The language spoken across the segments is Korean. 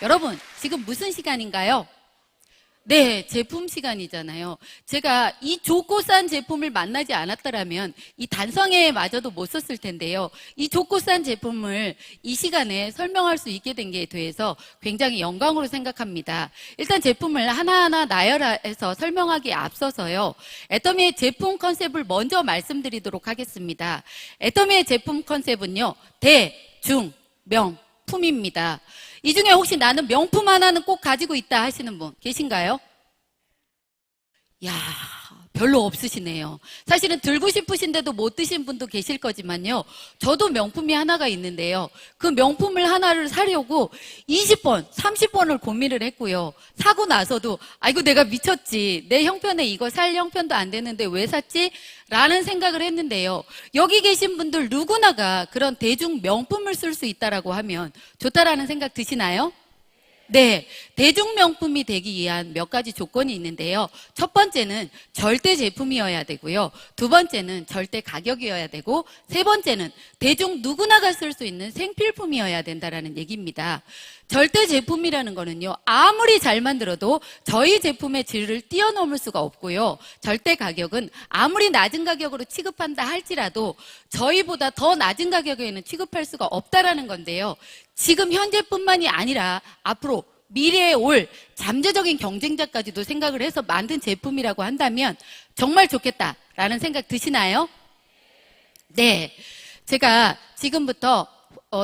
여러분, 지금 무슨 시간인가요? 네, 제품 시간이잖아요. 제가 이 좋고 싼 제품을 만나지 않았더라면 이 단성에마저도 못 썼을 텐데요. 이 좋고 싼 제품을 이 시간에 설명할 수 있게 된 게 대해서 굉장히 영광으로 생각합니다. 일단 제품을 하나하나 나열해서 설명하기에 앞서서요. 애터미의 제품 컨셉을 먼저 말씀드리도록 하겠습니다. 애터미의 제품 컨셉은요. 대, 중, 명, 품입니다. 이 중에 혹시 나는 명품 하나는 꼭 가지고 있다 하시는 분 계신가요? 야, 별로 없으시네요. 사실은 들고 싶으신데도 못 드신 분도 계실 거지만요. 저도 명품이 하나가 있는데요. 그 명품을 하나를 사려고 20번, 30번을 고민을 했고요. 사고 나서도 아이고 내가 미쳤지. 내 형편에 이거 살 형편도 안 되는데 왜 샀지? 라는 생각을 했는데요. 여기 계신 분들 누구나가 그런 대중 명품을 쓸 수 있다라고 하면 좋다라는 생각 드시나요? 네, 대중명품이 되기 위한 몇 가지 조건이 있는데요. 첫 번째는 절대 제품이어야 되고요. 두 번째는 절대 가격이어야 되고, 세 번째는 대중 누구나가 쓸 수 있는 생필품이어야 된다라는 얘기입니다. 절대 제품이라는 거는요, 아무리 잘 만들어도 저희 제품의 질을 뛰어넘을 수가 없고요. 절대 가격은 아무리 낮은 가격으로 취급한다 할지라도 저희보다 더 낮은 가격에는 취급할 수가 없다라는 건데요. 지금 현재뿐만이 아니라 앞으로 미래에 올 잠재적인 경쟁자까지도 생각을 해서 만든 제품이라고 한다면 정말 좋겠다라는 생각 드시나요? 네, 제가 지금부터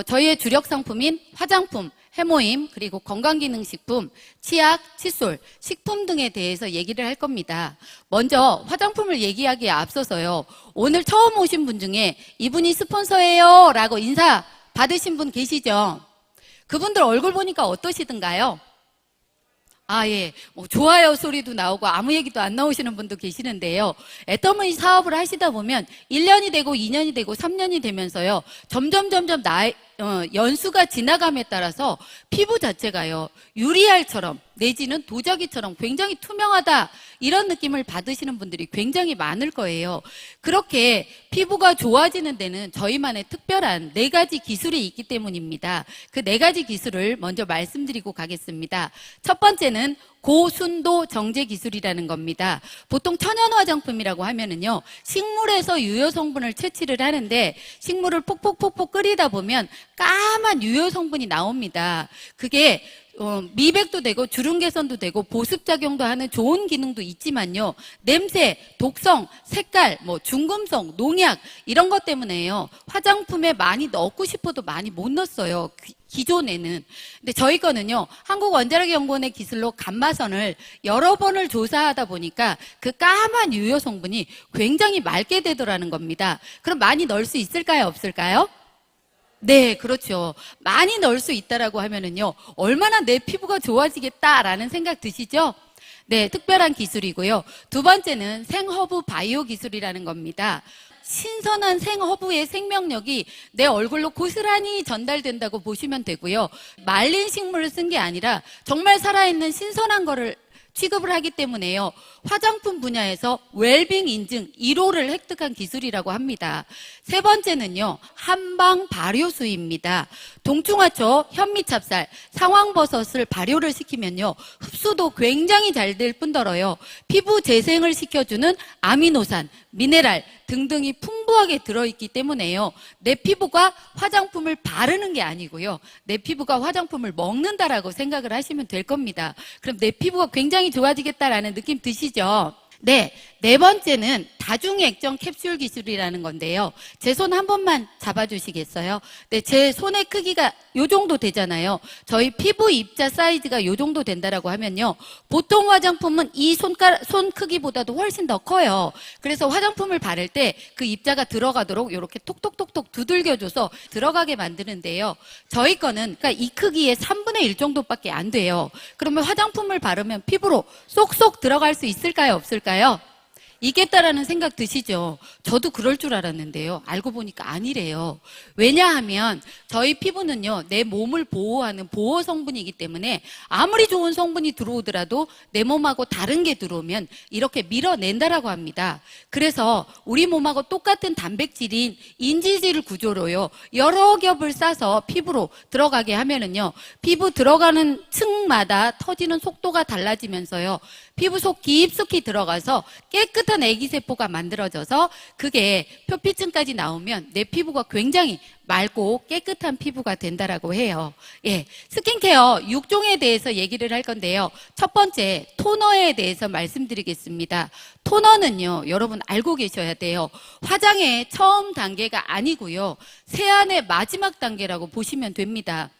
저희의 주력 상품인 화장품, 해모임, 그리고 건강기능식품, 치약, 칫솔, 식품 등에 대해서 얘기를 할 겁니다. 먼저 화장품을 얘기하기에 앞서서요. 오늘 처음 오신 분 중에 이분이 스폰서예요 라고 인사 받으신 분 계시죠? 그분들 얼굴 보니까 어떠시던가요? 아, 예. 뭐, 좋아요 소리도 나오고 아무 얘기도 안 나오시는 분도 계시는데요. 애터미 사업을 하시다 보면 1년이 되고 2년이 되고 3년이 되면서요. 점점 연수가 지나감에 따라서 피부 자체가요. 유리알처럼 내지는 도자기처럼 굉장히 투명하다. 이런 느낌을 받으시는 분들이 굉장히 많을 거예요. 그렇게 피부가 좋아지는 데는 저희만의 특별한 4가지 기술이 있기 때문입니다. 그 4가지 기술을 먼저 말씀드리고 가겠습니다. 첫 번째는 고순도 정제 기술이라는 겁니다. 보통 천연 화장품이라고 하면은요, 식물에서 유효 성분을 채취를 하는데 식물을 폭폭폭폭 끓이다 보면 까만 유효 성분이 나옵니다. 그게 미백도 되고 주름 개선도 되고 보습 작용도 하는 좋은 기능도 있지만요. 냄새, 독성, 색깔, 중금속, 농약 이런 것 때문에요. 화장품에 많이 넣고 싶어도 많이 못 넣었어요. 기존에는. 근데 저희 거는요. 한국원자력연구원의 기술로 감마선을 여러 번을 조사하다 보니까 그 까만 유효 성분이 굉장히 맑게 되더라는 겁니다. 그럼 많이 넣을 수 있을까요? 없을까요? 네, 그렇죠. 많이 넣을 수 있다라고 하면은요, 얼마나 내 피부가 좋아지겠다라는 생각 드시죠? 네, 특별한 기술이고요. 두 번째는 생허브 바이오 기술이라는 겁니다. 신선한 생허브의 생명력이 내 얼굴로 고스란히 전달된다고 보시면 되고요. 말린 식물을 쓴 게 아니라 정말 살아있는 신선한 거를 취급을 하기 때문에요. 화장품 분야에서 웰빙 인증 1호를 획득한 기술이라고 합니다. 세 번째는요. 한방 발효수입니다. 동충하초, 현미찹쌀, 상황버섯을 발효를 시키면요. 흡수도 굉장히 잘 될 뿐더러요. 피부 재생을 시켜주는 아미노산, 미네랄 등등이 풍부하게 들어있기 때문에요. 내 피부가 화장품을 바르는 게 아니고요. 내 피부가 화장품을 먹는다라고 생각을 하시면 될 겁니다. 그럼 내 피부가 굉장히 좋아지겠다라는 느낌 드시죠? 네, 네 번째는 다중액정 캡슐 기술이라는 건데요. 제 손 한 번만 잡아주시겠어요? 네, 제 손의 크기가 요 정도 되잖아요. 저희 피부 입자 사이즈가 요 정도 된다라고 하면요. 보통 화장품은 이 손 크기보다도 훨씬 더 커요. 그래서 화장품을 바를 때 그 입자가 들어가도록 이렇게 톡톡톡톡 두들겨줘서 들어가게 만드는데요. 저희 거는 그러니까 이 크기의 3분의 1 정도밖에 안 돼요. 그러면 화장품을 바르면 피부로 쏙쏙 들어갈 수 있을까요? 없을까요? 있겠다라는 생각 드시죠? 저도 그럴 줄 알았는데요. 알고 보니까 아니래요. 왜냐하면 저희 피부는요, 내 몸을 보호하는 보호 성분이기 때문에 아무리 좋은 성분이 들어오더라도 내 몸하고 다른 게 들어오면 이렇게 밀어낸다라고 합니다. 그래서 우리 몸하고 똑같은 단백질인 인지질 구조로요, 여러 겹을 싸서 피부로 들어가게 하면은요, 피부 들어가는 층마다 터지는 속도가 달라지면서요, 피부 속 깊숙이 들어가서 깨끗한 애기세포가 만들어져서 그게 표피층까지 나오면 내 피부가 굉장히 맑고 깨끗한 피부가 된다라고 해요. 예, 스킨케어 6종에 대해서 얘기를 할 건데요. 첫 번째, 토너에 대해서 말씀드리겠습니다. 토너는요, 여러분 알고 계셔야 돼요. 화장의 처음 단계가 아니고요, 세안의 마지막 단계라고 보시면 됩니다.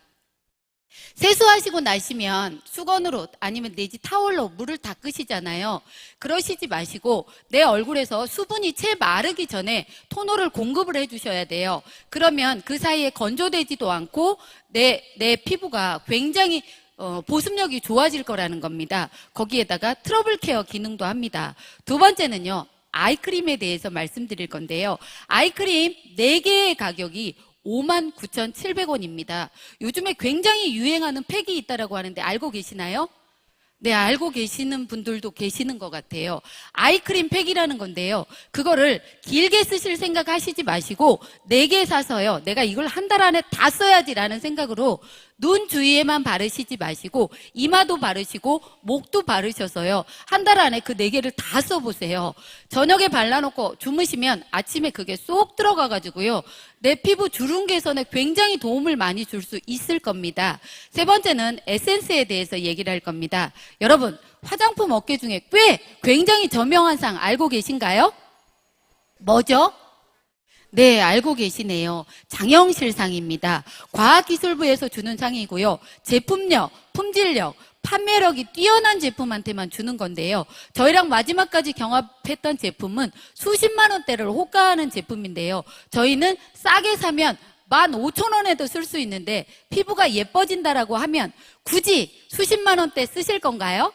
세수하시고 나시면 수건으로 아니면 내지 타월로 물을 닦으시잖아요. 그러시지 마시고 내 얼굴에서 수분이 채 마르기 전에 토너를 공급을 해주셔야 돼요. 그러면 그 사이에 건조되지도 않고 내 피부가 굉장히 보습력이 좋아질 거라는 겁니다. 거기에다가 트러블 케어 기능도 합니다. 두 번째는요, 아이크림에 대해서 말씀드릴 건데요. 아이크림 4개의 가격이 59,700원입니다. 요즘에 굉장히 유행하는 팩이 있다라고 하는데 알고 계시나요? 네, 알고 계시는 분들도 계시는 것 같아요. 아이크림 팩이라는 건데요. 그거를 길게 쓰실 생각 하시지 마시고 4개 사서요, 내가 이걸 한 달 안에 다 써야지라는 생각으로 눈 주위에만 바르시지 마시고 이마도 바르시고 목도 바르셔서요, 한 달 안에 그 4개를 다 써보세요. 저녁에 발라놓고 주무시면 아침에 그게 쏙 들어가가지고요, 내 피부 주름 개선에 굉장히 도움을 많이 줄 수 있을 겁니다. 세 번째는 에센스에 대해서 얘기를 할 겁니다. 여러분, 화장품 업계 중에 꽤 굉장히 저명한 상 알고 계신가요? 뭐죠? 네, 알고 계시네요. 장영실상입니다. 과학기술부에서 주는 상이고요. 제품력, 품질력, 판매력이 뛰어난 제품한테만 주는 건데요. 저희랑 마지막까지 경합했던 제품은 수십만 원대를 호가하는 제품인데요. 저희는 싸게 사면 15,000원에도 쓸 수 있는데 피부가 예뻐진다라고 하면 굳이 수십만 원대 쓰실 건가요?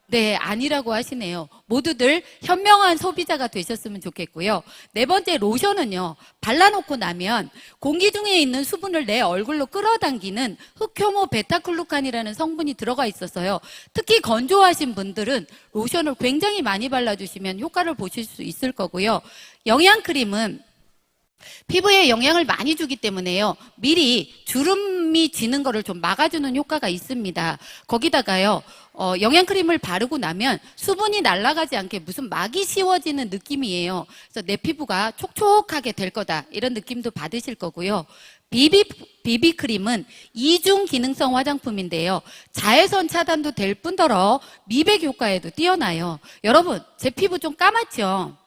네, 아니라고 하시네요. 모두들 현명한 소비자가 되셨으면 좋겠고요. 네 번째, 로션은요, 발라놓고 나면 공기 중에 있는 수분을 내 얼굴로 끌어당기는 흑효모 베타글루칸이라는 성분이 들어가 있어서요, 특히 건조하신 분들은 로션을 굉장히 많이 발라주시면 효과를 보실 수 있을 거고요. 영양크림은 피부에 영향을 많이 주기 때문에요, 미리 주름이 지는 거를 좀 막아주는 효과가 있습니다. 거기다가요, 영양크림을 바르고 나면 수분이 날아가지 않게 무슨 막이 씌워지는 느낌이에요. 그래서 내 피부가 촉촉하게 될 거다, 이런 느낌도 받으실 거고요. 비비크림은 이중 기능성 화장품인데요, 자외선 차단도 될 뿐더러 미백 효과에도 뛰어나요. 여러분, 제 피부 좀 까맣죠?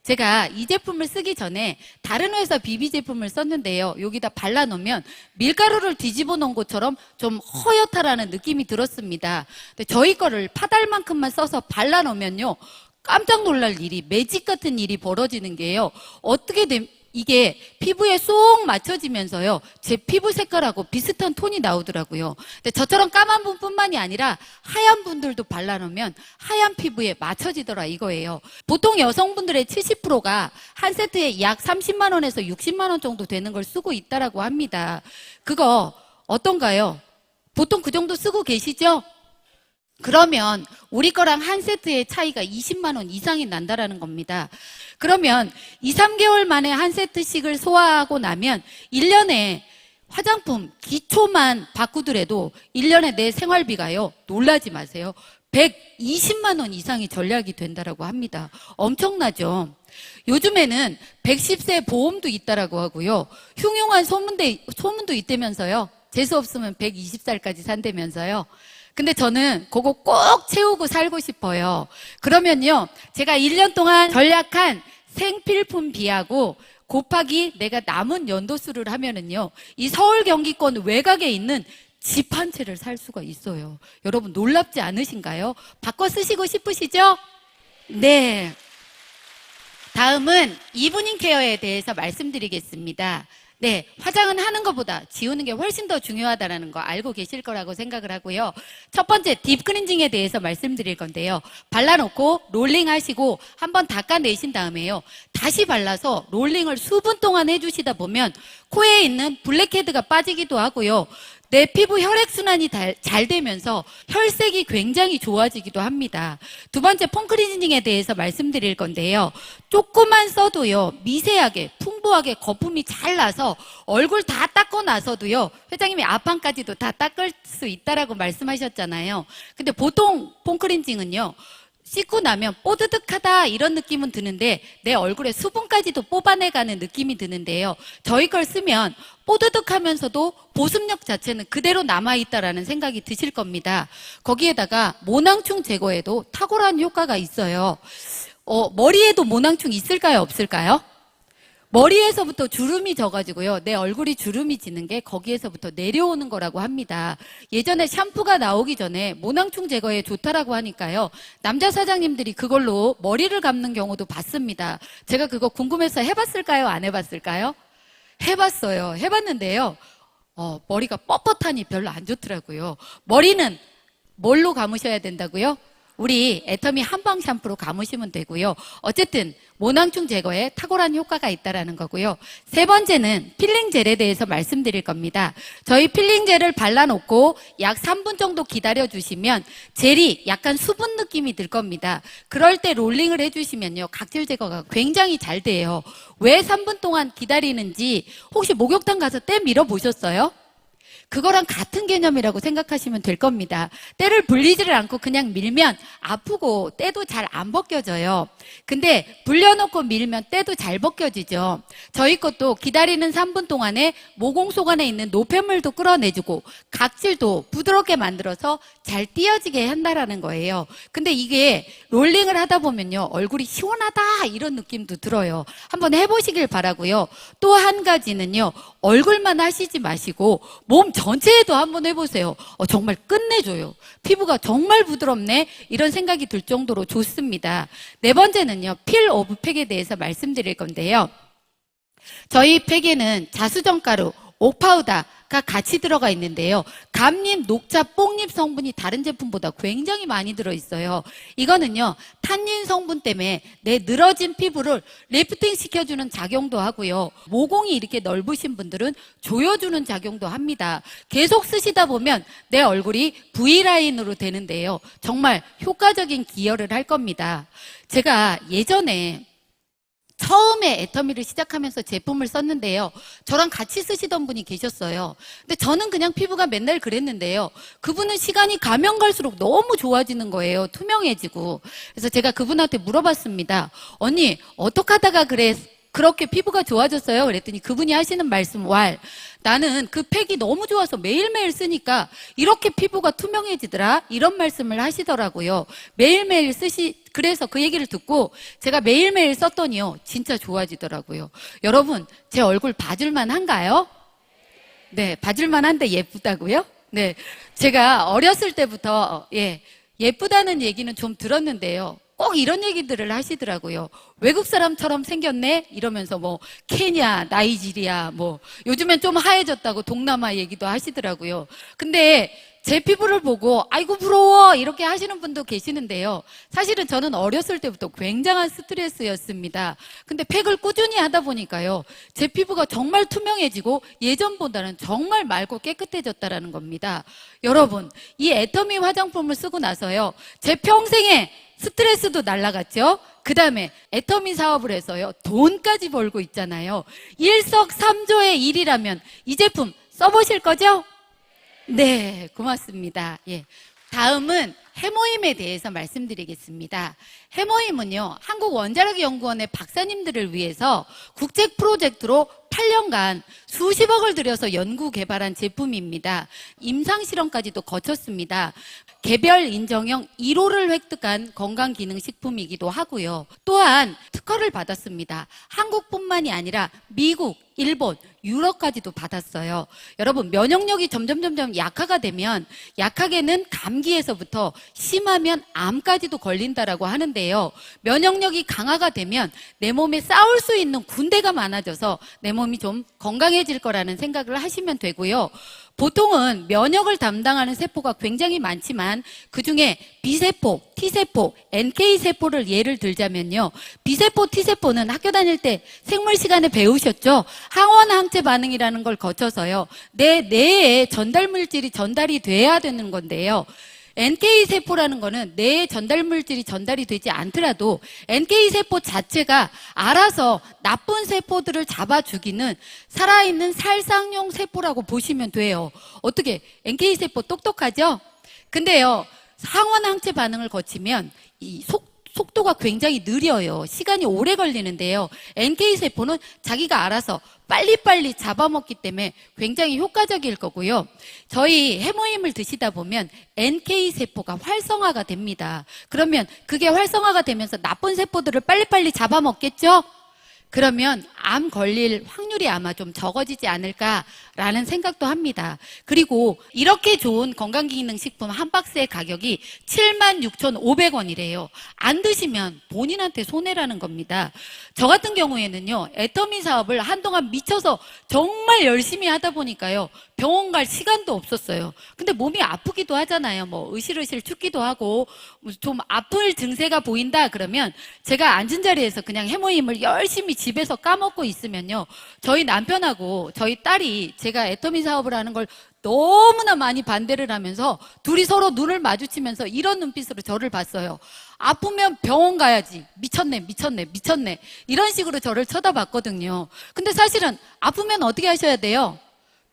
제가 이 제품을 쓰기 전에 다른 회사 비비 제품을 썼는데요, 여기다 발라놓으면 밀가루를 뒤집어 놓은 것처럼 좀 허옇다라는 느낌이 들었습니다. 근데 저희 거를 파달만큼만 써서 발라놓으면요, 깜짝 놀랄 일이, 매직 같은 일이 벌어지는 게요, 이게 피부에 쏙 맞춰지면서요, 제 피부 색깔하고 비슷한 톤이 나오더라고요. 근데 저처럼 까만 분뿐만이 아니라 하얀 분들도 발라놓으면 하얀 피부에 맞춰지더라 이거예요. 보통 여성분들의 70%가 한 세트에 약 30만 원에서 60만 원 정도 되는 걸 쓰고 있다라고 합니다. 그거 어떤가요? 보통 그 정도 쓰고 계시죠? 그러면 우리 거랑 한 세트의 차이가 20만 원 이상이 난다라는 겁니다. 그러면 2, 3개월 만에 한 세트씩을 소화하고 나면 1년에 화장품 기초만 바꾸더라도 1년에 내 생활비가요, 놀라지 마세요, 120만 원 이상이 절약이 된다라고 합니다. 엄청나죠? 요즘에는 110세 보험도 있다라고 하고요, 흉흉한 소문도 있다면서요. 재수 없으면 120살까지 산다면서요. 근데 저는 그거 꼭 채우고 살고 싶어요. 그러면요, 제가 1년 동안 절약한 생필품비하고 곱하기 내가 남은 연도수를 하면은요, 이 서울 경기권 외곽에 있는 집 한 채를 살 수가 있어요. 여러분 놀랍지 않으신가요? 바꿔 쓰시고 싶으시죠? 네. 다음은 이브닝 케어에 대해서 말씀드리겠습니다. 네, 화장은 하는 것보다 지우는 게 훨씬 더 중요하다는 거 알고 계실 거라고 생각을 하고요. 첫 번째 딥클렌징에 대해서 말씀드릴 건데요. 발라놓고 롤링 하시고 한번 닦아내신 다음에요. 다시 발라서 롤링을 수분 동안 해주시다 보면 코에 있는 블랙헤드가 빠지기도 하고요. 내 피부 혈액순환이 잘 되면서 혈색이 굉장히 좋아지기도 합니다. 두 번째 폼클리징에 대해서 말씀드릴 건데요. 조금만 써도요, 미세하게, 풍부하게 거품이 잘 나서 얼굴 다 닦고 나서도요, 회장님이 앞판까지도 다 닦을 수 있다라고 말씀하셨잖아요. 근데 보통 폼클리징은요, 씻고 나면 뽀드득하다 이런 느낌은 드는데 내 얼굴에 수분까지도 뽑아내가는 느낌이 드는데요. 저희 걸 쓰면 뽀드득하면서도 보습력 자체는 그대로 남아있다라는 생각이 드실 겁니다. 거기에다가 모낭충 제거에도 탁월한 효과가 있어요. 머리에도 모낭충 있을까요? 없을까요? 머리에서부터 주름이 져가지고요. 내 얼굴이 주름이 지는 게 거기에서부터 내려오는 거라고 합니다. 예전에 샴푸가 나오기 전에 모낭충 제거에 좋다라고 하니까요. 남자 사장님들이 그걸로 머리를 감는 경우도 봤습니다. 제가 그거 궁금해서 해봤을까요? 안 해봤을까요? 해봤어요. 해봤는데요. 머리가 뻣뻣하니 별로 안 좋더라고요. 머리는 뭘로 감으셔야 된다고요? 우리 애터미 한방 샴푸로 감으시면 되고요. 어쨌든 모낭충 제거에 탁월한 효과가 있다라는 거고요. 세 번째는 필링 젤에 대해서 말씀드릴 겁니다. 저희 필링 젤을 발라놓고 약 3분 정도 기다려주시면 젤이 약간 수분 느낌이 들 겁니다. 그럴 때 롤링을 해주시면요, 각질 제거가 굉장히 잘 돼요. 왜 3분 동안 기다리는지 혹시 목욕탕 가서 때 밀어보셨어요? 그거랑 같은 개념이라고 생각하시면 될 겁니다. 때를 불리지를 않고 그냥 밀면 아프고 때도 잘 안 벗겨져요. 근데 불려놓고 밀면 때도 잘 벗겨지죠. 저희 것도 기다리는 3분 동안에 모공속 안에 있는 노폐물도 끌어내주고 각질도 부드럽게 만들어서 잘 띄어지게 한다라는 거예요. 근데 이게 롤링을 하다 보면요, 얼굴이 시원하다 이런 느낌도 들어요. 한번 해보시길 바라고요. 또 한 가지는요, 얼굴만 하시지 마시고 몸 전체에도 한번 해보세요. 정말 끝내줘요. 피부가 정말 부드럽네 이런 생각이 들 정도로 좋습니다. 네 번째는요, 필 오브 팩에 대해서 말씀드릴 건데요. 저희 팩에는 자수정가루, 옥파우더가 같이 들어가 있는데요. 감잎, 녹차, 뽕잎 성분이 다른 제품보다 굉장히 많이 들어있어요. 이거는요, 탄닌 성분 때문에 내 늘어진 피부를 리프팅 시켜주는 작용도 하고요. 모공이 이렇게 넓으신 분들은 조여주는 작용도 합니다. 계속 쓰시다 보면 내 얼굴이 V라인으로 되는데요. 정말 효과적인 기여를 할 겁니다. 제가 예전에 처음에 애터미를 시작하면서 제품을 썼는데요. 저랑 같이 쓰시던 분이 계셨어요. 근데 저는 그냥 피부가 맨날 그랬는데요. 그분은 시간이 가면 갈수록 너무 좋아지는 거예요. 투명해지고. 그래서 제가 그분한테 물어봤습니다. 언니, 어떻게 하다가 그렇게 피부가 좋아졌어요? 그랬더니 그분이 하시는 말씀, 나는 그 팩이 너무 좋아서 매일매일 쓰니까 이렇게 피부가 투명해지더라 이런 말씀을 하시더라고요. 매일매일 그래서 그 얘기를 듣고 제가 매일매일 썼더니요, 진짜 좋아지더라고요. 여러분, 제 얼굴 봐줄만 한가요? 네, 봐줄만 한데 예쁘다고요? 네, 제가 어렸을 때부터 예쁘다는 얘기는 좀 들었는데요. 꼭 이런 얘기들을 하시더라고요. 외국 사람처럼 생겼네? 이러면서 케냐, 나이지리아, 요즘엔 좀 하얘졌다고 동남아 얘기도 하시더라고요. 근데 제 피부를 보고 아이고 부러워 이렇게 하시는 분도 계시는데요. 사실은 저는 어렸을 때부터 굉장한 스트레스였습니다. 근데 팩을 꾸준히 하다 보니까요, 제 피부가 정말 투명해지고 예전보다는 정말 맑고 깨끗해졌다라는 겁니다. 여러분, 이 애터미 화장품을 쓰고 나서요, 제 평생에 스트레스도 날라갔죠. 그 다음에 애터미 사업을 해서요, 돈까지 벌고 있잖아요. 일석삼조의 일이라면 이 제품 써보실 거죠? 네, 고맙습니다. 다음은 해모임에 대해서 말씀드리겠습니다. 해모임은요, 한국원자력연구원의 박사님들을 위해서 국제 프로젝트로 8년간 수십억을 들여서 연구 개발한 제품입니다. 임상실험까지도 거쳤습니다. 개별 인정형 1호를 획득한 건강기능식품이기도 하고요. 또한 특허를 받았습니다. 한국뿐만이 아니라 미국, 일본, 유럽까지도 받았어요. 여러분, 면역력이 점점 약화가 되면 약하게는 감기에서부터 심하면 암까지도 걸린다라고 하는데요. 면역력이 강화가 되면 내 몸에 싸울 수 있는 군대가 많아져서 내 몸이 좀 건강해 건강해질 거라는 생각을 하시면 되고요. 보통은 면역을 담당하는 세포가 굉장히 많지만 그중에 B세포, T세포, NK세포를 예를 들자면요. B세포, T세포는 학교 다닐 때 생물 시간에 배우셨죠? 항원 항체 반응이라는 걸 거쳐서요. 내 뇌에 전달 물질이 전달이 돼야 되는 건데요. NK세포라는 거는 뇌에 전달 물질이 전달이 되지 않더라도 NK세포 자체가 알아서 나쁜 세포들을 잡아 죽이는 살아있는 살상용 세포라고 보시면 돼요. 어떻게? NK세포 똑똑하죠? 근데요, 항원 항체 반응을 거치면 이 속도가 굉장히 느려요. 시간이 오래 걸리는데요. NK세포는 자기가 알아서 빨리빨리 잡아먹기 때문에 굉장히 효과적일 거고요. 저희 해모임을 드시다 보면 NK세포가 활성화가 됩니다. 그러면 그게 활성화가 되면서 나쁜 세포들을 빨리빨리 잡아먹겠죠? 그러면 암 걸릴 확률이 아마 좀 적어지지 않을까라는 생각도 합니다. 그리고 이렇게 좋은 건강기능식품 한 박스의 가격이 76,500원이래요. 안 드시면 본인한테 손해라는 겁니다. 저 같은 경우에는요, 애터미 사업을 한동안 미쳐서 정말 열심히 하다 보니까요, 병원 갈 시간도 없었어요. 근데 몸이 아프기도 하잖아요. 뭐 으실으실 춥기도 하고 좀 아플 증세가 보인다 그러면 제가 앉은 자리에서 그냥 해모임을 열심히 집에서 까먹고 있으면요, 저희 남편하고 저희 딸이 제가 애터미 사업을 하는 걸 너무나 많이 반대를 하면서 둘이 서로 눈을 마주치면서 이런 눈빛으로 저를 봤어요. 아프면 병원 가야지. 미쳤네, 미쳤네, 미쳤네. 이런 식으로 저를 쳐다봤거든요. 근데 사실은 아프면 어떻게 하셔야 돼요?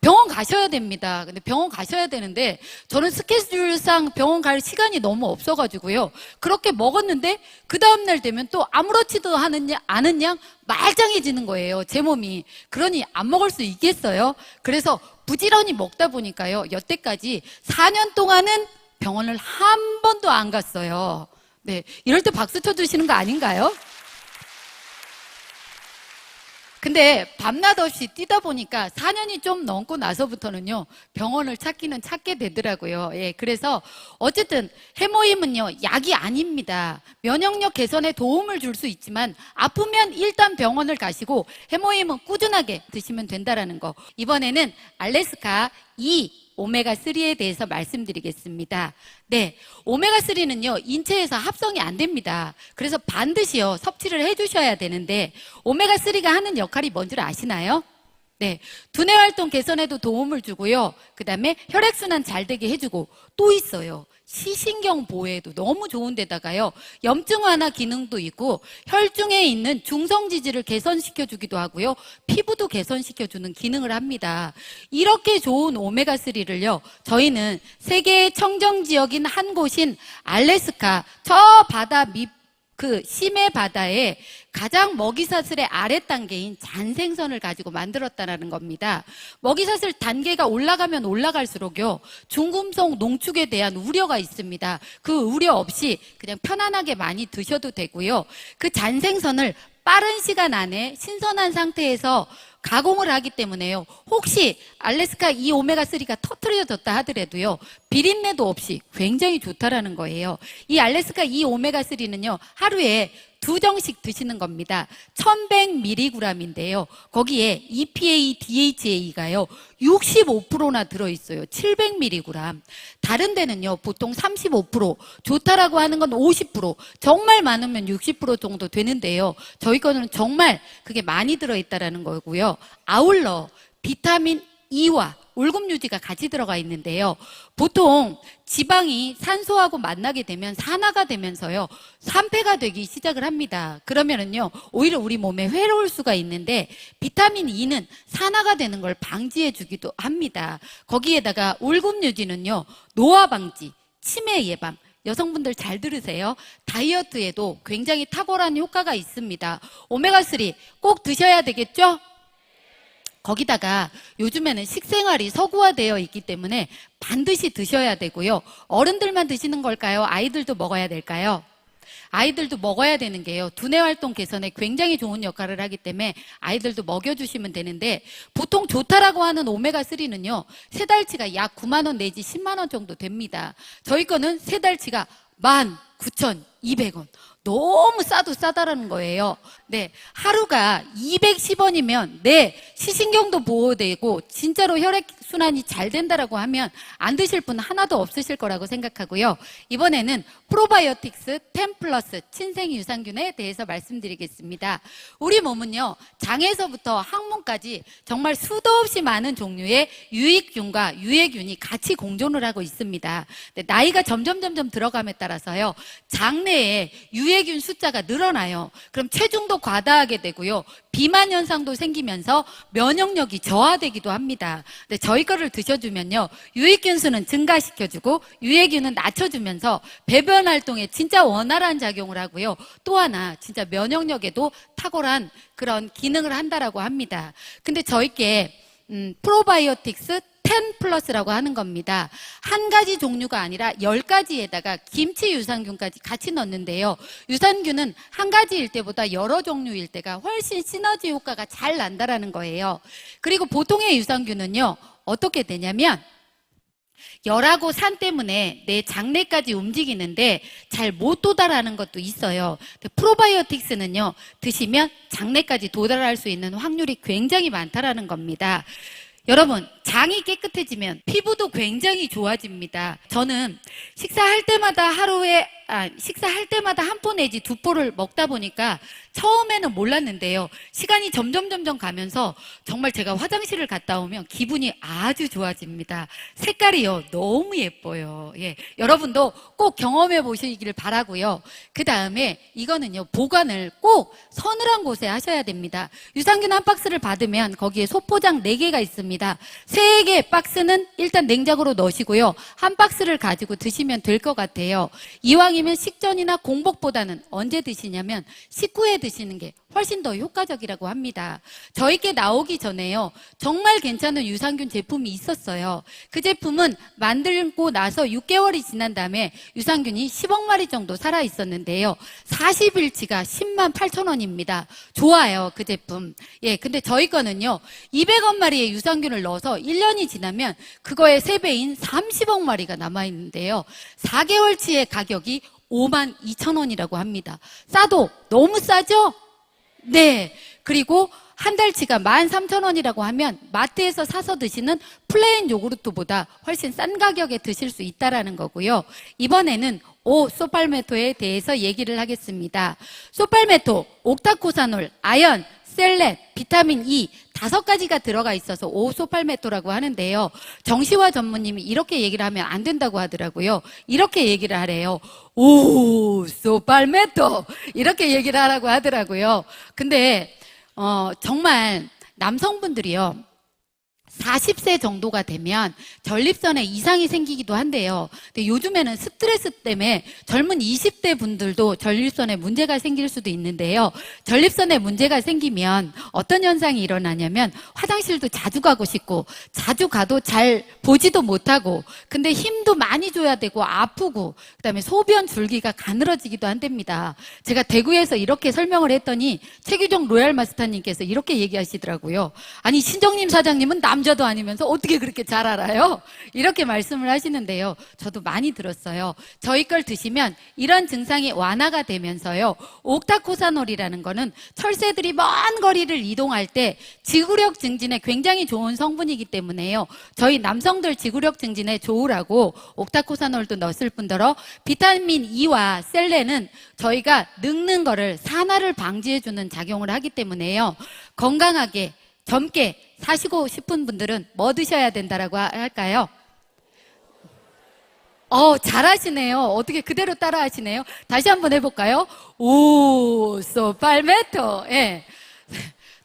병원 가셔야 됩니다. 근데 병원 가셔야 되는데 저는 스케줄상 병원 갈 시간이 너무 없어가지고요. 그렇게 먹었는데 그 다음날 되면 또 아무렇지도 않은 양 말짱해지는 거예요. 제 몸이. 그러니 안 먹을 수 있겠어요? 그래서 부지런히 먹다 보니까요. 여태까지 4년 동안은 병원을 한 번도 안 갔어요. 네, 이럴 때 박수 쳐주시는 거 아닌가요? 근데 밤낮 없이 뛰다 보니까 4년이 좀 넘고 나서부터는요, 병원을 찾기는 찾게 되더라고요. 예, 그래서 어쨌든 해모임은요, 약이 아닙니다. 면역력 개선에 도움을 줄 수 있지만 아프면 일단 병원을 가시고 해모임은 꾸준하게 드시면 된다라는 거. 이번에는 알래스카 2 오메가3에 대해서 말씀드리겠습니다. 네, 오메가3는요, 인체에서 합성이 안 됩니다. 그래서 반드시요, 섭취를 해주셔야 되는데, 오메가3가 하는 역할이 뭔지 아시나요? 네, 두뇌 활동 개선에도 도움을 주고요. 그 다음에 혈액순환 잘 되게 해주고, 또 있어요. 시신경 보호에도 너무 좋은데다가요, 염증 완화 기능도 있고 혈중에 있는 중성지질을 개선시켜주기도 하고요, 피부도 개선시켜주는 기능을 합니다. 이렇게 좋은 오메가3를요, 저희는 세계의 청정지역인 한 곳인 알래스카 저 바다 심해 바다에 가장 먹이사슬의 아래 단계인 잔생선을 가지고 만들었다는 겁니다. 먹이사슬 단계가 올라가면 올라갈수록요, 중금속 농축에 대한 우려가 있습니다. 그 우려 없이 그냥 편안하게 많이 드셔도 되고요. 그 잔생선을 빠른 시간 안에 신선한 상태에서 가공을 하기 때문에요, 혹시 알래스카 이 오메가3가 터트려졌다 하더라도요, 비린내도 없이 굉장히 좋다라는 거예요. 이 알래스카 이 오메가3는요, 하루에 2정씩 드시는 겁니다. 1100mg인데요. 거기에 EPA, DHA가요, 65%나 들어있어요. 700mg. 다른 데는요, 보통 35%, 좋다라고 하는 건 50%, 정말 많으면 60% 정도 되는데요. 저희 거는 정말 그게 많이 들어있다라는 거고요. 아울러 비타민 E와 올금 유지가 같이 들어가 있는데요. 보통 지방이 산소하고 만나게 되면 산화가 되면서요, 산패가 되기 시작을 합니다. 그러면은요, 오히려 우리 몸에 해로울 수가 있는데 비타민 E는 산화가 되는 걸 방지해 주기도 합니다. 거기에다가 올금 유지는요, 노화 방지, 치매 예방, 여성분들 잘 들으세요. 다이어트에도 굉장히 탁월한 효과가 있습니다. 오메가3 꼭 드셔야 되겠죠? 거기다가 요즘에는 식생활이 서구화되어 있기 때문에 반드시 드셔야 되고요. 어른들만 드시는 걸까요? 아이들도 먹어야 될까요? 아이들도 먹어야 되는 게요, 두뇌 활동 개선에 굉장히 좋은 역할을 하기 때문에 아이들도 먹여주시면 되는데, 보통 좋다라고 하는 오메가3는요, 세 달치가 약 9만 원 내지 10만 원 정도 됩니다. 저희 거는 세 달치가 19,200원. 너무 싸도 싸다라는 거예요. 네, 하루가 210원이면 네, 시신경도 보호되고 진짜로 혈액순환이 잘 된다라고 하면 안 드실 분 하나도 없으실 거라고 생각하고요. 이번에는 프로바이오틱스 10플러스 친생 유산균에 대해서 말씀드리겠습니다. 우리 몸은요, 장에서부터 항문까지 정말 수도 없이 많은 종류의 유익균과 유해균이 같이 공존을 하고 있습니다. 나이가 점점 들어감에 따라서요, 장내에 유해균 숫자가 늘어나요. 그럼 체중도 과다하게 되고요, 비만 현상도 생기면서 면역력이 저하되기도 합니다. 근데 저희 거를 드셔주면요, 유익균 수는 증가시켜주고 유해균은 낮춰주면서 배변 활동에 진짜 원활한 작용을 하고요. 또 하나 진짜 면역력에도 탁월한 그런 기능을 한다라고 합니다. 근데 저희께 프로바이오틱스 10 플러스라고 하는 겁니다. 한 가지 종류가 아니라 10가지에다가 김치 유산균까지 같이 넣는데요. 유산균은 한 가지일 때보다 여러 종류일 때가 훨씬 시너지 효과가 잘 난다라는 거예요. 그리고 보통의 유산균은요, 어떻게 되냐면 열하고 산 때문에 내 장내까지 움직이는데 잘 못 도달하는 것도 있어요. 프로바이오틱스는요, 드시면 장내까지 도달할 수 있는 확률이 굉장히 많다라는 겁니다. 여러분, 장이 깨끗해지면 피부도 굉장히 좋아집니다. 저는 식사할 때마다 한 포 내지 2포를 먹다 보니까 처음에는 몰랐는데요, 시간이 점점 가면서 정말 제가 화장실을 갔다 오면 기분이 아주 좋아집니다. 색깔이요, 너무 예뻐요. 예, 여러분도 꼭 경험해 보시기를 바라고요. 그 다음에 이거는요, 보관을 꼭 서늘한 곳에 하셔야 됩니다. 유산균 한 박스를 받으면 거기에 소포장 4개가 있습니다. 3개 박스는 일단 냉장고로 넣으시고요, 한 박스를 가지고 드시면 될 것 같아요. 이왕이면 식전이나 공복보다는 언제 드시냐면 식후에 드시는 게 훨씬 더 효과적이라고 합니다. 저희께 나오기 전에요, 정말 괜찮은 유산균 제품이 있었어요. 그 제품은 만들고 나서 6개월이 지난 다음에 유산균이 10억 마리 정도 살아 있었는데요, 40일치가 10만 8천 원입니다. 좋아요, 그 제품. 예, 근데 저희 거는요, 200억 마리의 유산균을 넣어서 1년이 지나면 그거의 3배인 30억 마리가 남아있는데요, 4개월치의 가격이 5만 2천 원이라고 합니다. 싸도 너무 싸죠? 네. 그리고 한 달치가 13,000원이라고 하면 마트에서 사서 드시는 플레인 요구르트보다 훨씬 싼 가격에 드실 수 있다라는 거고요. 이번에는 소팔메토에 대해서 얘기를 하겠습니다. 소팔메토, 옥타코사놀, 아연, 셀렌, 비타민 E 5가지가 들어가 있어서 오소팔메토라고 하는데요. 정시화 전무님이 이렇게 얘기를 하면 안 된다고 하더라고요. 이렇게 얘기를 하래요. 오소팔메토 이렇게 얘기를 하라고 하더라고요. 근데 정말 남성분들이요, 40세 정도가 되면 전립선에 이상이 생기기도 한대요. 근데 요즘에는 스트레스 때문에 젊은 20대 분들도 전립선에 문제가 생길 수도 있는데요. 전립선에 문제가 생기면 어떤 현상이 일어나냐면 화장실도 자주 가고 싶고 자주 가도 잘 보지도 못하고, 근데 힘도 많이 줘야 되고 아프고, 그다음에 소변 줄기가 가늘어지기도 한답니다. 제가 대구에서 이렇게 설명을 했더니 최규정 로얄 마스터님께서 이렇게 얘기하시더라고요. 아니, 신정림 사장님은 남자도 아니면서 어떻게 그렇게 잘 알아요? 이렇게 말씀을 하시는데요, 저도 많이 들었어요. 저희 걸 드시면 이런 증상이 완화가 되면서요, 옥타코사놀이라는 거는 철새들이 먼 거리를 이동할 때 지구력 증진에 굉장히 좋은 성분이기 때문에요, 저희 남성들 지구력 증진에 좋으라고 옥타코사놀도 넣었을 뿐더러 비타민 E와 셀렌은 저희가 늙는 거를 산화를 방지해주는 작용을 하기 때문에요, 건강하게 젊게 사시고 싶은 분들은 뭐 드셔야 된다라고 할까요? 잘하시네요. 어떻게 그대로 따라 하시네요. 다시 한번 해볼까요? 오소팔메토. 예.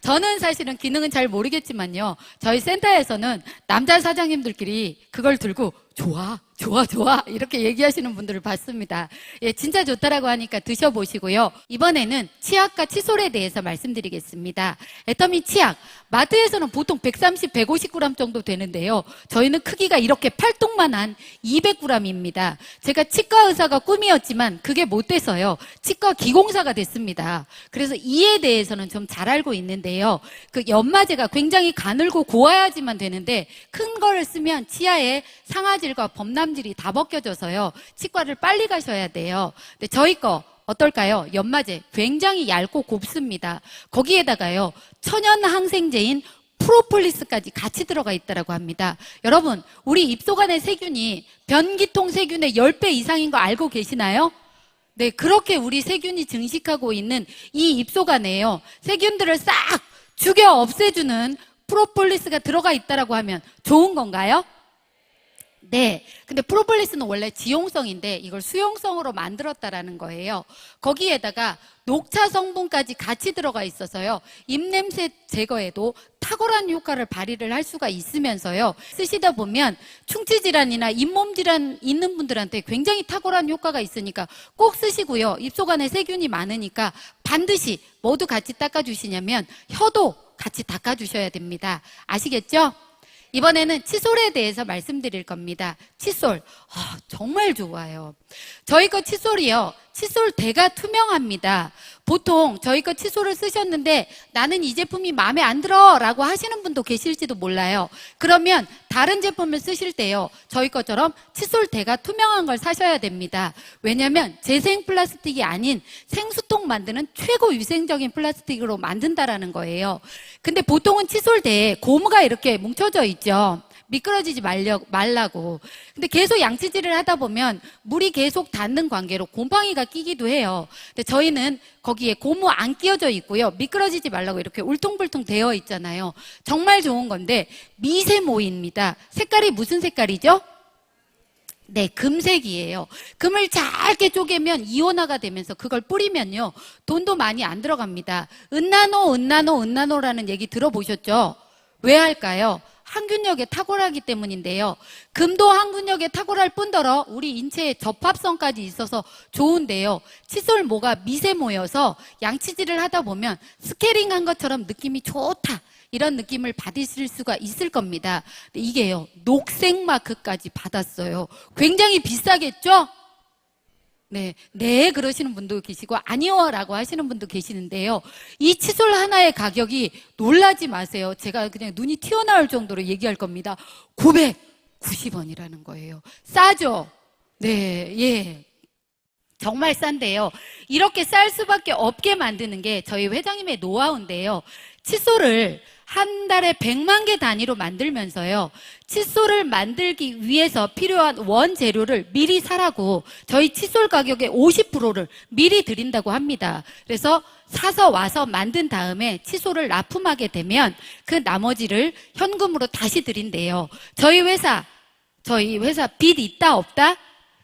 저는 사실은 기능은 잘 모르겠지만요, 저희 센터에서는 남자 사장님들끼리 그걸 들고 좋아 이렇게 얘기하시는 분들을 봤습니다. 예, 진짜 좋다라고 하니까 드셔보시고요. 이번에는 치약과 칫솔에 대해서 말씀드리겠습니다. 애터미 치약, 마트에서는 보통 130, 150g 정도 되는데요, 저희는 크기가 이렇게 팔뚝만한 200g입니다. 제가 치과 의사가 꿈이었지만 그게 못 돼서요, 치과 기공사가 됐습니다. 그래서 이에 대해서는 좀 잘 알고 있는데요, 그 연마제가 굉장히 가늘고 고와야지만 되는데 큰 거를 쓰면 치아에 상아질과 범람질이 다 벗겨져서요, 치과를 빨리 가셔야 돼요. 근데 저희 거 어떨까요? 연마제 굉장히 얇고 곱습니다. 거기에다가요, 천연 항생제인 프로폴리스까지 같이 들어가 있다고 합니다. 여러분, 우리 입속 안의 세균이 변기통 세균의 10배 이상인 거 알고 계시나요? 네, 그렇게 우리 세균이 증식하고 있는 이 입속 안에요. 세균들을 싹 죽여 없애주는 프로폴리스가 들어가 있다고 하면 좋은 건가요? 네. 근데 프로폴리스는 원래 지용성인데 이걸 수용성으로 만들었다라는 거예요. 거기에다가 녹차 성분까지 같이 들어가 있어서요. 입냄새 제거에도 탁월한 효과를 발휘를 할 수가 있으면서요. 쓰시다 보면 충치질환이나 잇몸 질환 있는 분들한테 굉장히 탁월한 효과가 있으니까 꼭 쓰시고요. 입속 안에 세균이 많으니까 반드시 모두 같이 닦아주시냐면 혀도 같이 닦아주셔야 됩니다. 아시겠죠? 이번에는 칫솔에 대해서 말씀드릴 겁니다. 칫솔, 정말 좋아요. 저희 거 칫솔이요. 칫솔 대가 투명합니다. 보통 저희 거 칫솔을 쓰셨는데 나는 이 제품이 마음에 안 들어 라고 하시는 분도 계실지도 몰라요. 그러면 다른 제품을 쓰실 때요. 저희 것처럼 칫솔 대가 투명한 걸 사셔야 됩니다. 왜냐하면 재생 플라스틱이 아닌 생수통 만드는 최고 위생적인 플라스틱으로 만든다라는 거예요. 근데 보통은 칫솔 대에 고무가 이렇게 뭉쳐져 있죠. 미끄러지지 말라고. 근데 계속 양치질을 하다 보면 물이 계속 닿는 관계로 곰팡이가 끼기도 해요. 근데 저희는 거기에 고무 안 끼워져 있고요. 미끄러지지 말라고 이렇게 울퉁불퉁 되어 있잖아요. 정말 좋은 건데 미세모입니다. 색깔이 무슨 색깔이죠? 네, 금색이에요. 금을 잘게 쪼개면 이온화가 되면서 그걸 뿌리면요. 돈도 많이 안 들어갑니다. 은나노라는 얘기 들어보셨죠? 왜 할까요? 항균력에 탁월하기 때문인데요. 금도 항균력에 탁월할 뿐더러 우리 인체에 접합성까지 있어서 좋은데요. 칫솔 모가 미세모여서 양치질을 하다 보면 스케링한 것처럼 느낌이 좋다. 이런 느낌을 받으실 수가 있을 겁니다. 이게요. 녹색 마크까지 받았어요. 굉장히 비싸겠죠? 네, 그러시는 분도 계시고, 아니요, 라고 하시는 분도 계시는데요. 이 칫솔 하나의 가격이 놀라지 마세요. 제가 그냥 눈이 튀어나올 정도로 얘기할 겁니다. 990원이라는 거예요. 싸죠? 네, 예. 정말 싼데요. 이렇게 쌀 수밖에 없게 만드는 게 저희 회장님의 노하우인데요. 칫솔을 한 달에 100만 개 단위로 만들면서요. 칫솔을 만들기 위해서 필요한 원재료를 미리 사라고 저희 칫솔 가격의 50%를 미리 드린다고 합니다. 그래서 사서 와서 만든 다음에 칫솔을 납품하게 되면 그 나머지를 현금으로 다시 드린대요. 저희 회사 빚 있다 없다?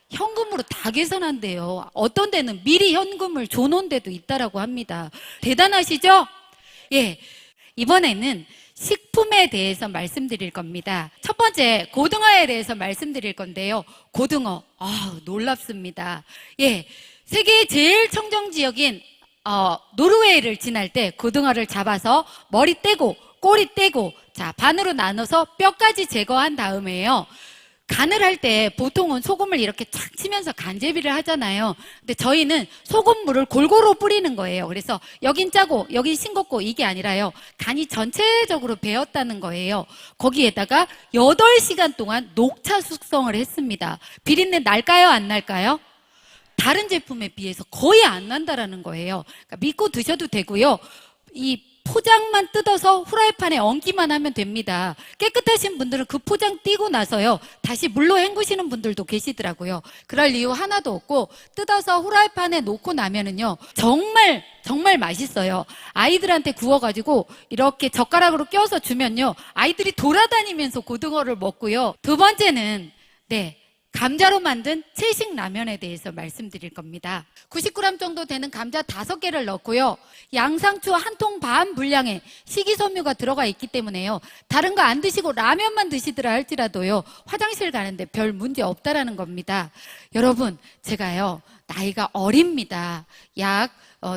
현금으로 다 계산한대요. 어떤 데는 미리 현금을 줘놓은 데도 있다라고 합니다. 대단하시죠? 예. 이번에는 식품에 대해서 말씀드릴 겁니다. 첫 번째, 고등어에 대해서 말씀드릴 건데요. 고등어, 놀랍습니다. 예, 세계의 제일 청정 지역인 노르웨이를 지날 때 고등어를 잡아서 머리 떼고 꼬리 떼고 자 반으로 나눠서 뼈까지 제거한 다음에요. 간을 할 때 보통은 소금을 이렇게 착 치면서 간제비를 하잖아요. 근데 저희는 소금물을 골고루 뿌리는 거예요. 그래서 여긴 짜고 여긴 싱겁고 이게 아니라요. 간이 전체적으로 배었다는 거예요. 거기에다가 8시간 동안 녹차 숙성을 했습니다. 비린내 날까요? 안 날까요? 다른 제품에 비해서 거의 안 난다라는 거예요. 그러니까 믿고 드셔도 되고요. 이 포장만 뜯어서 후라이팬에 얹기만 하면 됩니다. 깨끗하신 분들은 그 포장 띄고 나서요. 다시 물로 헹구시는 분들도 계시더라고요. 그럴 이유 하나도 없고 뜯어서 후라이팬에 놓고 나면은요. 정말 맛있어요. 아이들한테 구워가지고 이렇게 젓가락으로 껴서 주면요. 아이들이 돌아다니면서 고등어를 먹고요. 두 번째는 감자로 만든 채식 라면에 대해서 말씀드릴 겁니다. 90g 정도 되는 감자 5개를 넣고요. 양상추 1통 반 분량의 식이섬유가 들어가 있기 때문에요. 다른 거 안 드시고 라면만 드시더라 할지라도요. 화장실 가는데 별 문제 없다라는 겁니다. 여러분, 제가요. 나이가 어립니다.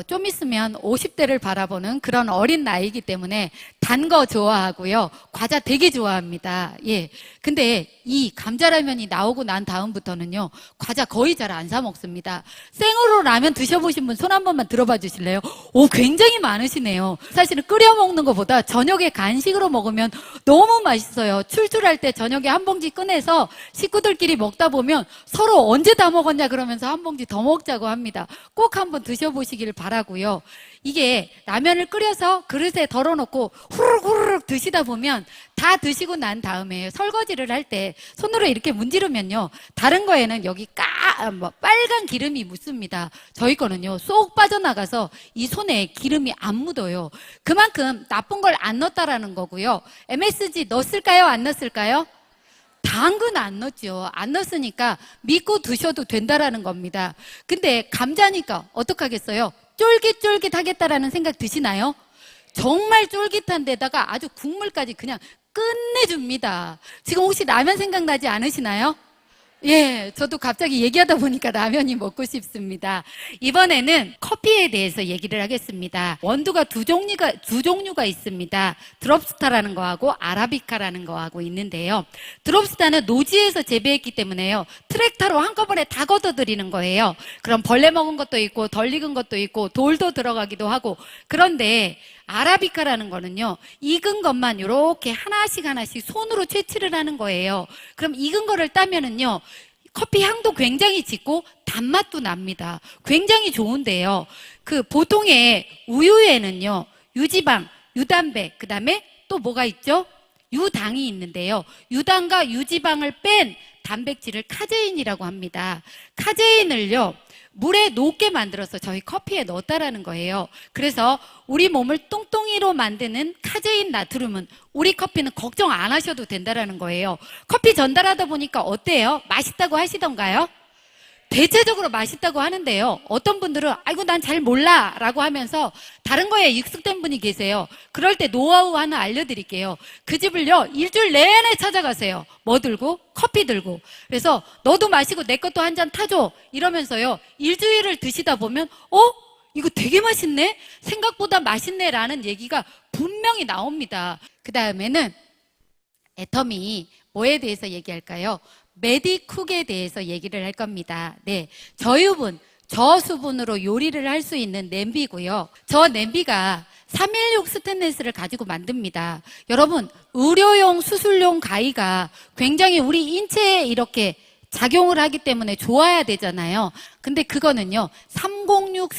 좀 있으면 50대를 바라보는 그런 어린 나이이기 때문에 단 거 좋아하고요. 과자 되게 좋아합니다. 예. 근데 이 감자라면이 나오고 난 다음부터는요. 과자 거의 잘 안 사 먹습니다. 생으로 라면 드셔보신 분 손 한 번만 들어봐 주실래요? 오, 굉장히 많으시네요. 사실은 끓여 먹는 것보다 저녁에 간식으로 먹으면 너무 맛있어요. 출출할 때 저녁에 한 봉지 꺼내서 식구들끼리 먹다 보면 서로 언제 다 먹었냐 그러면서 한 봉지 더 먹자고 합니다. 꼭 한번 드셔보시길 바라고요. 이게 라면을 끓여서 그릇에 덜어놓고 후루룩 후루룩 드시다 보면 다 드시고 난 다음에 설거지를 할 때 손으로 이렇게 문지르면요, 다른 거에는 여기 빨간 기름이 묻습니다. 저희 거는요 쏙 빠져나가서 이 손에 기름이 안 묻어요. 그만큼 나쁜 걸 안 넣었다라는 거고요. MSG 넣었을까요? 안 넣었을까요? 당근 안 넣었죠. 안 넣었으니까 믿고 드셔도 된다라는 겁니다. 근데 감자니까 어떡하겠어요? 쫄깃쫄깃하겠다라는 생각 드시나요? 정말 쫄깃한 데다가 아주 국물까지 그냥 끝내줍니다. 지금 혹시 라면 생각나지 않으시나요? 예, 저도 갑자기 얘기하다 보니까 라면이 먹고 싶습니다. 이번에는 커피에 대해서 얘기를 하겠습니다. 원두가 두 종류가 있습니다. 드롭스타라는 거하고 아라비카라는 거하고 있는데요. 드롭스타는 노지에서 재배했기 때문에요, 트랙터로 한꺼번에 다 걷어들이는 거예요. 그럼 벌레 먹은 것도 있고 덜 익은 것도 있고 돌도 들어가기도 하고. 그런데 아라비카라는 거는요, 익은 것만 이렇게 하나씩 손으로 채취를 하는 거예요. 그럼 익은 거를 따면은요, 커피 향도 굉장히 짙고 단맛도 납니다. 굉장히 좋은데요. 그 보통의 우유에는요, 유지방, 유단백, 그 다음에 또 뭐가 있죠? 유당이 있는데요. 유당과 유지방을 뺀 단백질을 카제인이라고 합니다. 카제인을요, 물에 녹게 만들어서 저희 커피에 넣었다라는 거예요. 그래서 우리 몸을 똥똥이로 만드는 카제인 나트륨은 우리 커피는 걱정 안 하셔도 된다라는 거예요. 커피 전달하다 보니까 어때요? 맛있다고 하시던가요? 대체적으로 맛있다고 하는데요, 어떤 분들은 아이고 난 잘 몰라 라고 하면서 다른 거에 익숙된 분이 계세요. 그럴 때 노하우 하나 알려드릴게요. 그 집을요 일주일 내내 찾아가세요. 뭐 들고? 커피 들고. 그래서 너도 마시고 내 것도 한 잔 타줘 이러면서요, 일주일을 드시다 보면 이거 되게 맛있네? 생각보다 맛있네 라는 얘기가 분명히 나옵니다. 그 다음에는 애터미 뭐에 대해서 얘기할까요? 메디쿡에 대해서 얘기를 할 겁니다. 네, 저유분, 저수분으로 요리를 할 수 있는 냄비고요. 저 냄비가 316 스테인리스를 가지고 만듭니다. 여러분, 의료용 수술용 가위가 굉장히 우리 인체에 이렇게 작용을 하기 때문에 좋아야 되잖아요. 근데 그거는요 306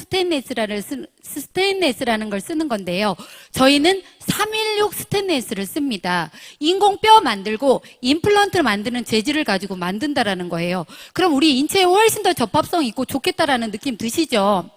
스테인레스라는 걸 쓰는 건데요, 저희는 316 스테인레스를 씁니다. 인공뼈 만들고 임플란트 만드는 재질을 가지고 만든다라는 거예요. 그럼 우리 인체에 훨씬 더 접합성 있고 좋겠다라는 느낌 드시죠?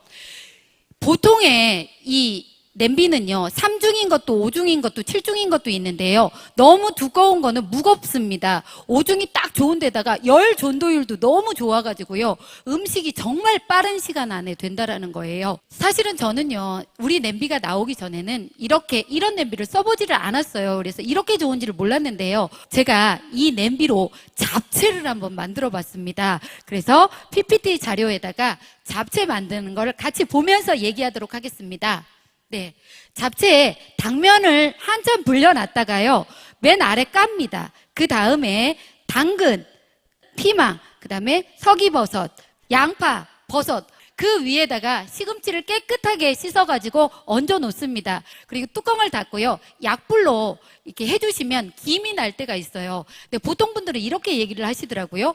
보통의 이 냄비는요 3중인 것도 5중인 것도 7중인 것도 있는데요, 너무 두꺼운 거는 무겁습니다. 5중이 딱 좋은 데다가 열 전도율도 너무 좋아가지고요, 음식이 정말 빠른 시간 안에 된다라는 거예요. 사실은 저는요 우리 냄비가 나오기 전에는 이런 냄비를 써보지를 않았어요. 그래서 이렇게 좋은지를 몰랐는데요, 제가 이 냄비로 잡채를 한번 만들어 봤습니다. 그래서 PPT 자료에다가 잡채 만드는 걸 같이 보면서 얘기하도록 하겠습니다. 네, 잡채에 당면을 한참 불려놨다가요 맨 아래 깝니다. 그 다음에 당근, 피망, 그 다음에 서기버섯, 양파, 버섯, 그 위에다가 시금치를 깨끗하게 씻어가지고 얹어 놓습니다. 그리고 뚜껑을 닫고요, 약불로 이렇게 해주시면 김이 날 때가 있어요. 근데 보통 분들은 이렇게 얘기를 하시더라고요.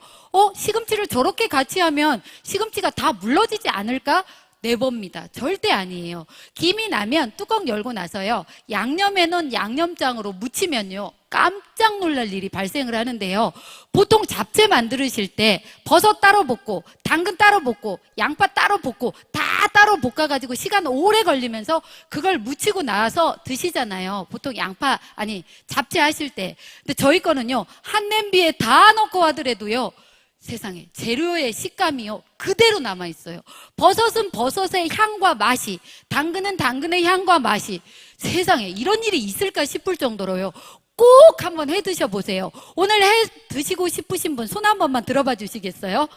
시금치를 저렇게 같이 하면 시금치가 다 물러지지 않을까? 내봅니다. 절대 아니에요. 김이 나면 뚜껑 열고 나서요, 양념해 놓은 양념장으로 무치면요 깜짝 놀랄 일이 발생을 하는데요, 보통 잡채 만드실 때 버섯 따로 볶고 당근 따로 볶고 양파 따로 볶고 다 따로 볶아가지고 시간 오래 걸리면서 그걸 무치고 나서 드시잖아요. 보통 잡채 하실 때. 근데 저희 거는요 한 냄비에 다 넣고 하더라도요 세상에 재료의 식감이요 그대로 남아있어요. 버섯은 버섯의 향과 맛이, 당근은 당근의 향과 맛이, 세상에 이런 일이 있을까 싶을 정도로요 꼭 한번 해 드셔보세요. 오늘 해 드시고 싶으신 분 손 한 번만 들어봐 주시겠어요?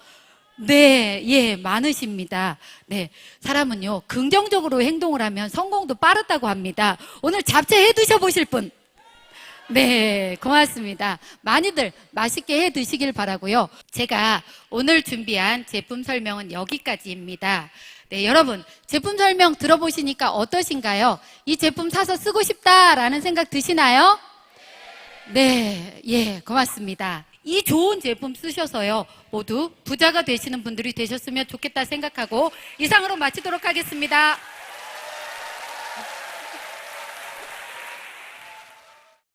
네, 예, 많으십니다. 네, 사람은요 긍정적으로 행동을 하면 성공도 빠르다고 합니다. 오늘 잡채 해 드셔보실 분? 네, 고맙습니다. 많이들 맛있게 해 드시길 바라고요. 제가 오늘 준비한 제품 설명은 여기까지입니다. 네, 여러분 제품 설명 들어보시니까 어떠신가요? 이 제품 사서 쓰고 싶다라는 생각 드시나요? 네, 예, 고맙습니다. 이 좋은 제품 쓰셔서요. 모두 부자가 되시는 분들이 되셨으면 좋겠다 생각하고 이상으로 마치도록 하겠습니다.